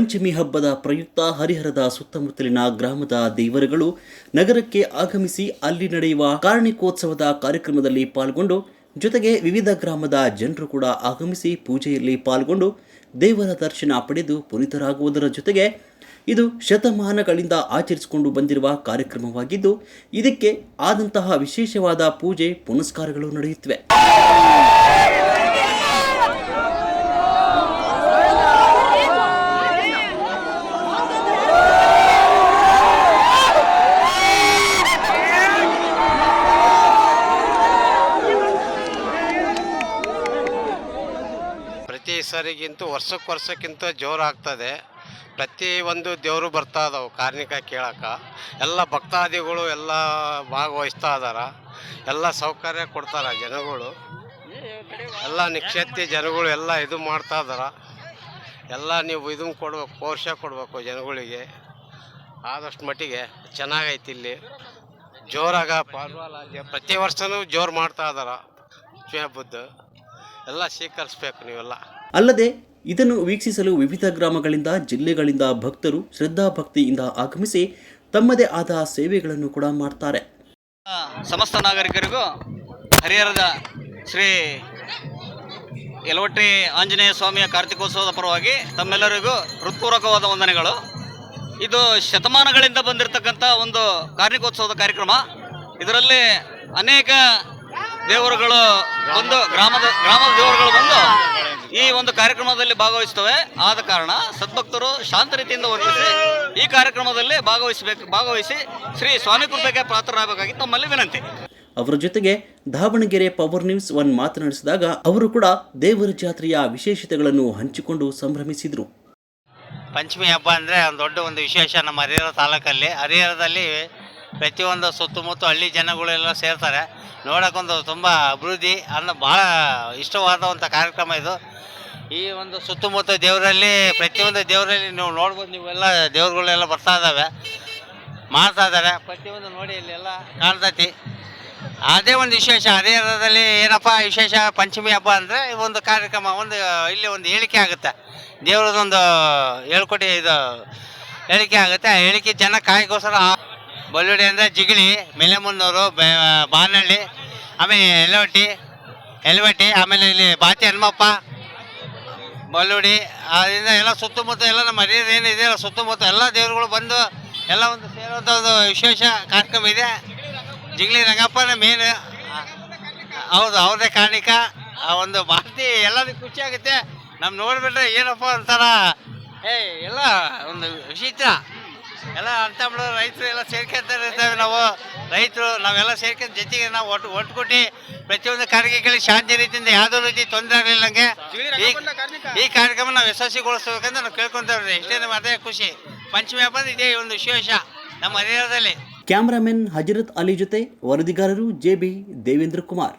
ಪಂಚಮಿ ಹಬ್ಬದ ಪ್ರಯುಕ್ತ ಹರಿಹರದ ಸುತ್ತಮುತ್ತಲಿನ ಗ್ರಾಮದ ದೇವರುಗಳು ನಗರಕ್ಕೆ ಆಗಮಿಸಿ ಅಲ್ಲಿ ನಡೆಯುವ ಕಾರ್ಣಿಕೋತ್ಸವದ ಕಾರ್ಯಕ್ರಮದಲ್ಲಿ ಪಾಲ್ಗೊಂಡು ಜೊತೆಗೆ ವಿವಿಧ ಗ್ರಾಮದ ಜನರು ಕೂಡ ಆಗಮಿಸಿ ಪೂಜೆಯಲ್ಲಿ ಪಾಲ್ಗೊಂಡು ದೇವರ ದರ್ಶನ ಪಡೆದು ಪುನೀತರಾಗುವುದರ ಜೊತೆಗೆ ಇದು ಶತಮಾನಗಳಿಂದ ಆಚರಿಸಿಕೊಂಡು ಬಂದಿರುವ ಕಾರ್ಯಕ್ರಮವಾಗಿದ್ದು ಇದಕ್ಕೆ ಆದಂತಹ ವಿಶೇಷವಾದ ಪೂಜೆ ಪುನಸ್ಕಾರಗಳು ನಡೆಯುತ್ತಿವೆ. ಪ್ರತಿ ಸರಿಗಿಂತ ವರ್ಷಕ್ಕಿಂತ ಜೋರಾಗ್ತದೆ. ಪ್ರತಿ ಒಂದು ದೇವರು ಬರ್ತಾ ಇದಾವೆ ಕಾರ್ಣಿಕ ಕೇಳಕ್ಕೆ. ಎಲ್ಲ ಭಕ್ತಾದಿಗಳು ಎಲ್ಲ ಭಾಗವಹಿಸ್ತಾ ಇದಾರ. ಎಲ್ಲ ಸೌಕರ್ಯ ಕೊಡ್ತಾರೆ ಜನಗಳು. ಎಲ್ಲ ನಿಕ್ಷೇತ್ರಿ ಜನಗಳು ಎಲ್ಲ ಇದು ಮಾಡ್ತಾ ಇದಾರ. ಎಲ್ಲ ನೀವು ಇದನ್ನು ಕೊಡ್ಬೇಕು, ಪೌರುಷ ಕೊಡಬೇಕು ಜನಗಳಿಗೆ. ಆದಷ್ಟು ಮಟ್ಟಿಗೆ ಚೆನ್ನಾಗೈತಿ. ಇಲ್ಲಿ ಜೋರಾಗ ಪಾಲ್ವಾಲ ಪ್ರತಿ ವರ್ಷವೂ ಜೋರು ಮಾಡ್ತಾ ಇದಾರ. ಹಬ್ಬದ್ದು ಎಲ್ಲ ಸ್ವೀಕರಿಸ್ಬೇಕು ನೀವೆಲ್ಲ. ಅಲ್ಲದೆ ಇದನ್ನು ವೀಕ್ಷಿಸಲು ವಿವಿಧ ಗ್ರಾಮಗಳಿಂದ ಜಿಲ್ಲೆಗಳಿಂದ ಭಕ್ತರು ಶ್ರದ್ಧಾಭಕ್ತಿಯಿಂದ ಆಗಮಿಸಿ ತಮ್ಮದೇ ಆದ ಸೇವೆಗಳನ್ನು ಕೂಡ ಮಾಡ್ತಾರೆ. ಸಮಸ್ತ ನಾಗರಿಕರಿಗೂ ಹರಿಹರದ ಶ್ರೀ ಯಲವಟ್ಟಿ ಆಂಜನೇಯ ಸ್ವಾಮಿಯ ಕಾರ್ತಿಕೋತ್ಸವದ ಪರವಾಗಿ ತಮ್ಮೆಲ್ಲರಿಗೂ ಹೃತ್ಪೂರ್ವಕವಾದ ವಂದನೆಗಳು. ಇದು ಶತಮಾನಗಳಿಂದ ಬಂದಿರತಕ್ಕಂಥ ಒಂದು ಕಾರ್ಣಿಕೋತ್ಸವದ ಕಾರ್ಯಕ್ರಮ. ಇದರಲ್ಲಿ ಅನೇಕ ದೇವರುಗಳು ಬಂದು ಗ್ರಾಮದ ದೇವರುಗಳು ಬಂದು ಈ ಒಂದು ಕಾರ್ಯಕ್ರಮದಲ್ಲಿ ಭಾಗವಹಿಸ್ತವೆ. ಆದ ಕಾರಣ ಸದ್ಭಕ್ತರು ಶಾಂತ ರೀತಿಯಿಂದ ವರ್ತಿಸಿ ಈ ಕಾರ್ಯಕ್ರಮದಲ್ಲಿ ಭಾಗವಹಿಸಿ ಶ್ರೀ ಸ್ವಾಮಿ ಕೃಪೆಗೆ ಪಾತ್ರರಾಗಬೇಕಾಗಿ ತಮ್ಮಲ್ಲಿ ವಿನಂತಿ. ಅವರ ಜೊತೆಗೆ ದಾವಣಗೆರೆ ಪವರ್ ನ್ಯೂಸ್ 1 ಮಾತನಾಡಿಸಿದಾಗ ಅವರು ಕೂಡ ದೇವರ ಜಾತ್ರೆಯ ವಿಶೇಷತೆಗಳನ್ನು ಹಂಚಿಕೊಂಡು ಸಂಭ್ರಮಿಸಿದರು. ಪಂಚಮಿ ಹಬ್ಬ ಅಂದರೆ ಒಂದು ವಿಶೇಷ. ನಮ್ಮ ಹರಿಹರ ತಾಲೂಕಲ್ಲಿ ಹರಿಹರದಲ್ಲಿ ಪ್ರತಿಯೊಂದು ಸುತ್ತಮುತ್ತ ಹಳ್ಳಿ ಜನಗಳೆಲ್ಲ ಸೇರ್ತಾರೆ. ನೋಡೋಕ್ಕೊಂದು ತುಂಬ ಅಭಿವೃದ್ಧಿ ಅನ್ನೋ ಭಾಳ ಇಷ್ಟವಾದಂಥ ಕಾರ್ಯಕ್ರಮ ಇದು. ಈ ಒಂದು ಸುತ್ತಮುತ್ತ ದೇವರಲ್ಲಿ ಪ್ರತಿಯೊಂದು ದೇವರಲ್ಲಿ ನೀವು ನೋಡ್ಬೋದು. ನೀವೆಲ್ಲ ದೇವ್ರುಗಳೆಲ್ಲ ಬರ್ತಾ ಇದ್ದಾವೆ, ಮಾಡ್ತಾ ಇದ್ದಾರೆ. ಪ್ರತಿಯೊಂದು ನೋಡಿ ಇಲ್ಲೆಲ್ಲ ಕಾಣ್ತೈತಿ. ಅದೇ ಒಂದು ವಿಶೇಷ. ಹರಿಹರದಲ್ಲಿ ಏನಪ್ಪ ವಿಶೇಷ ಪಂಚಮಿ ಹಬ್ಬ ಅಂದರೆ ಒಂದು ಕಾರ್ಯಕ್ರಮ, ಇಲ್ಲಿ ಒಂದು ಹೇಳಿಕೆ ಆಗುತ್ತೆ. ದೇವ್ರದೊಂದು ಹೇಳ್ಕೊಟ್ಟು ಇದು ಹೇಳಿಕೆ ಆಗುತ್ತೆ. ಆ ಹೇಳಿಕೆ ಜನ ಕಾಯಿಗೋಸ್ಕರ ಬಲ್ಲುಡಿ ಅಂದರೆ ಜಿಗಳಿ, ಮೆಲೆಮುನ್ನೂರು, ಬಾನಹಳ್ಳಿ, ಆಮೇಲೆ ಎಲವಟ್ಟಿ, ಆಮೇಲೆ ಇಲ್ಲಿ ಬಾತಿ ಹನುಮಪ್ಪ, ಬಲ್ಲುಡಿ, ಅದರಿಂದ ಎಲ್ಲ ಸುತ್ತಮುತ್ತ ಎಲ್ಲ ನಮ್ಮ ಹರಿಹರ ಏನಿದೆ ಸುತ್ತಮುತ್ತ ಎಲ್ಲ ದೇವರುಗಳು ಬಂದು ಎಲ್ಲ ಒಂದು ಸೇರುವಂಥ ಒಂದು ವಿಶೇಷ ಕಾರ್ಯಕ್ರಮ ಇದೆ. ಜಿಗಳಿ ರಂಗಪ್ಪನ ಮೇನ್, ಹೌದು, ಅವ್ರದೇ ಕಾರ್ಣಿಕ. ಆ ಒಂದು ಭಾರತಿ ಎಲ್ಲದಕ್ಕೂ ಖುಷಿ ಆಗುತ್ತೆ. ನೋಡಿಬಿಟ್ರೆ ಏನಪ್ಪ ಒಂಥರ ಎಲ್ಲ ಒಂದು ವಿಚಿತ್ರ. ಎಲ್ಲ ಅಂತ ರೈತರು ಎಲ್ಲ ಸೇರ್ಕೊಂತ ಇರ್ತೇವೆ. ನಾವೆಲ್ಲ ಸೇರ್ಕೊಂಡು ಜೊತೆಗೆ ನಾವು ಒಟ್ಟುಕೊಟ್ಟು ಪ್ರತಿಯೊಂದು ಕಾರ್ಯಕ್ರಮಗಳಿಗೆ ಶಾಂತಿ ರೀತಿಯಿಂದ ಯಾವುದೋ ರೀತಿ ತೊಂದರೆ ಆಗಲಿಲ್ಲಂಗೆ ಈ ಕಾರ್ಯಕ್ರಮ ನಾವು ಯಶಸ್ವಿಗೊಳಿಸ್ಬೇಕಂತ ನಾವು ಕೇಳ್ಕೊತೇವೆ. ಇಷ್ಟೇ ಅದೇ ಖುಷಿ. ಪಂಚಮಿ ಹಬ್ಬ ಇದೇ ಒಂದು ವಿಶೇಷ ನಮ್ಮ ಹರಿಹರದಲ್ಲಿ. ಕ್ಯಾಮರಾಮನ್ ಹಜರತ್ ಅಲಿ ಜೊತೆ ವರದಿಗಾರರು JB ದೇವೇಂದ್ರ ಕುಮಾರ್.